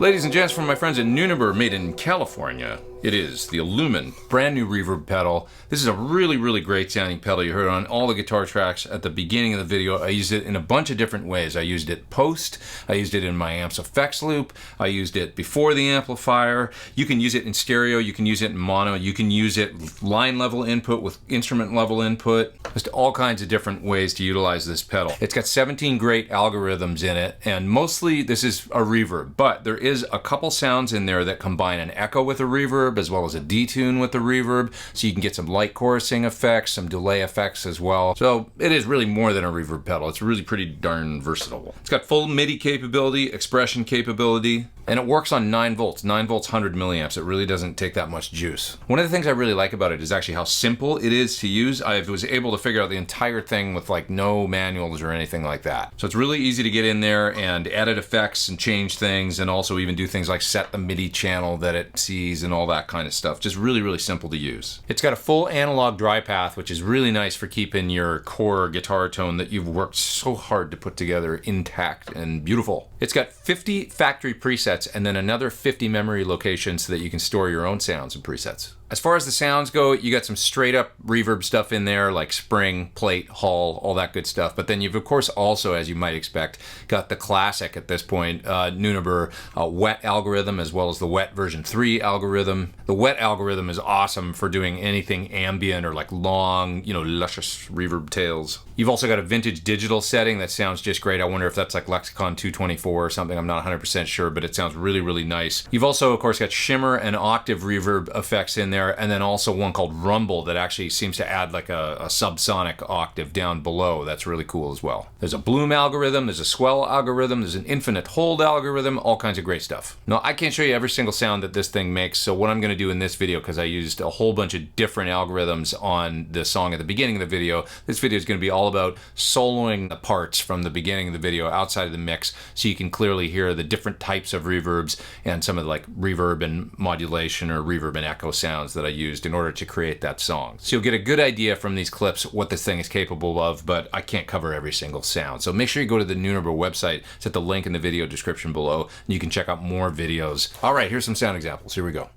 Ladies and gents, from my friends at Neunaber, made in California, it is the Illumine brand new reverb pedal. This is a really, really great sounding pedal. You heard it on all the guitar tracks at the beginning of the video. I used it in a bunch of different ways. I used it post, I used it in my amp's effects loop, I used it before the amplifier. You can use it in stereo, you can use it in mono, you can use it line level input with instrument level input. Just all kinds of different ways to utilize this pedal. It's got 17 great algorithms in it, and mostly this is a reverb, but there is a couple sounds in there that combine an echo with a reverb as well as a detune with the reverb, so you can get some light chorusing effects, some delay effects as well. So it is really more than a reverb pedal. It's really pretty darn versatile. It's got full MIDI capability, expression capability, and it works on 9 volts, 100 milliamps. It really doesn't take that much juice. One of the things I really like about it is actually how simple it is to use. I was able to figure out the entire thing with like no manuals or anything like that. So it's really easy to get in there and edit effects and change things, and also even do things like set the MIDI channel that it sees and all that kind of stuff. Just really, really simple to use. It's got a full analog dry path, which is really nice for keeping your core guitar tone that you've worked so hard to put together intact and beautiful. It's got 50 factory presets and then another 50 memory locations so that you can store your own sounds and presets. As far as the sounds go, you got some straight up reverb stuff in there, like spring, plate, hall, all that good stuff. But then you've of course also, as you might expect, got the classic at this point, Neunaber wet algorithm, as well as the wet version 3 algorithm. The wet algorithm is awesome for doing anything ambient or like long, luscious reverb tails. You've also got a vintage digital setting that sounds just great. I wonder if that's like Lexicon 224 or something. I'm not 100% sure, but it sounds really, really nice. You've also, of course, got shimmer and octave reverb effects in there, and then also one called rumble that actually seems to add like a subsonic octave down below. That's really cool as well. There's a bloom algorithm, there's a swell algorithm, there's an infinite hold algorithm, all kinds of great stuff. Now, I can't show you every single sound that this thing makes, so what I'm going to do in this video, because I used a whole bunch of different algorithms on the song at the beginning of the video, this video is going to be all about soloing the parts from the beginning of the video outside of the mix, so you can clearly hear the different types of reverbs and some of the like reverb and modulation or reverb and echo sounds that I used in order to create that song. So you'll get a good idea from these clips what this thing is capable of, but I can't cover every single sound. So make sure you go to the Neunaber website. It's at the link in the video description below, and you can check out more videos. All right, here's some sound examples. Here we go.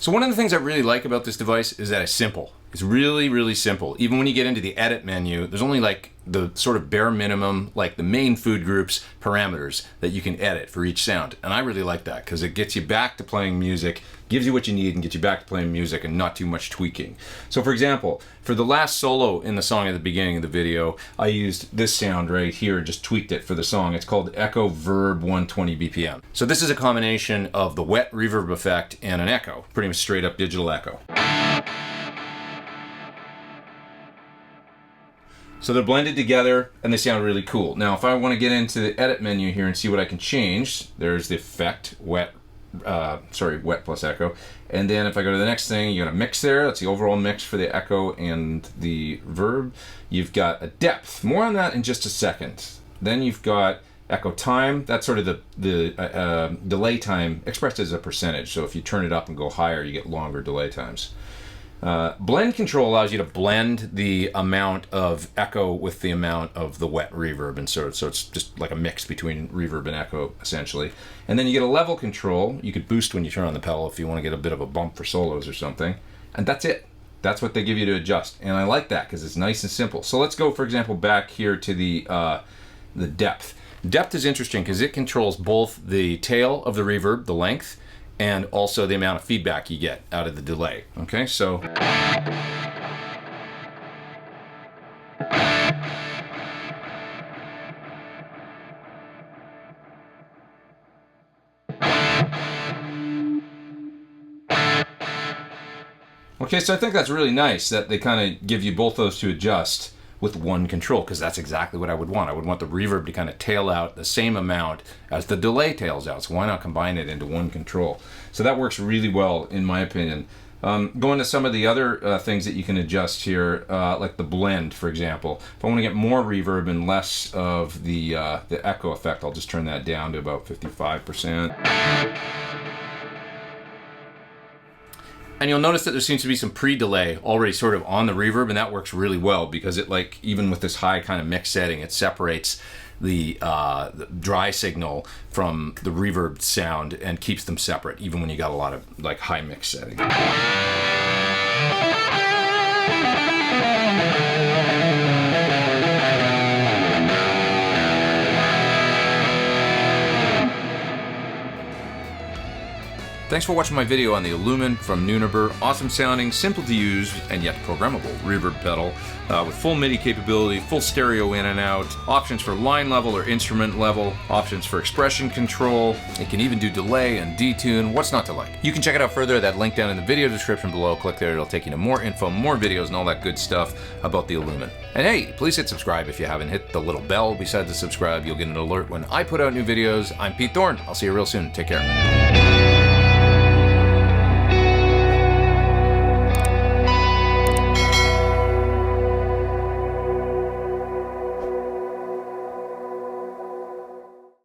So one of the things I really like about this device is that it's simple. It's really, really simple. Even when you get into the edit menu, there's only like the sort of bare minimum, like the main food groups parameters that you can edit for each sound. And I really like that because it gets you back to playing music, gives you what you need and gets you back to playing music and not too much tweaking. So for example, for the last solo in the song at the beginning of the video, I used this sound right here, just tweaked it for the song. It's called Echo Verb 120 BPM. So this is a combination of the wet reverb effect and an echo, pretty much straight up digital echo. So they're blended together and they sound really cool. Now, if I want to get into the edit menu here and see what I can change, there's the effect, wet plus echo. And then if I go to the next thing, you got a mix there. That's the overall mix for the echo and the verb. You've got a depth. More on that in just a second. Then you've got echo time. That's sort of the delay time expressed as a percentage. So if you turn it up and go higher, you get longer delay times. Blend control allows you to blend the amount of echo with the amount of the wet reverb, and so it's just like a mix between reverb and echo essentially. And then you get a level control. You could boost when you turn on the pedal if you want to get a bit of a bump for solos or something, and that's it. That's what they give you to adjust, and I like that because it's nice and simple. So let's go, for example, back here to the depth. Depth is interesting because it controls both the tail of the reverb, the length, and also the amount of feedback you get out of the delay. Okay, so I think that's really nice that they kind of give you both those to adjust with one control, because that's exactly what I would want. I would want the reverb to kind of tail out the same amount as the delay tails out, so why not combine it into one control? So that works really well in my opinion. Going to some of the other things that you can adjust here, like the blend, for example. If I want to get more reverb and less of the echo effect, I'll just turn that down to about 55%. And you'll notice that there seems to be some pre-delay already sort of on the reverb, and that works really well because it, like, even with this high kind of mix setting, it separates the dry signal from the reverb sound and keeps them separate, even when you got a lot of like high mix setting. Thanks for watching my video on the Illumine from Neunaber. Awesome sounding, simple to use, and yet programmable reverb pedal with full MIDI capability, full stereo in and out, options for line level or instrument level, options for expression control. It can even do delay and detune. What's not to like? You can check it out further at that link down in the video description below. Click there, it'll take you to more info, more videos, and all that good stuff about the Illumine. And hey, please hit subscribe if you haven't. Hit the little bell beside the subscribe. You'll get an alert when I put out new videos. I'm Pete Thorn. I'll see you real soon. Take care.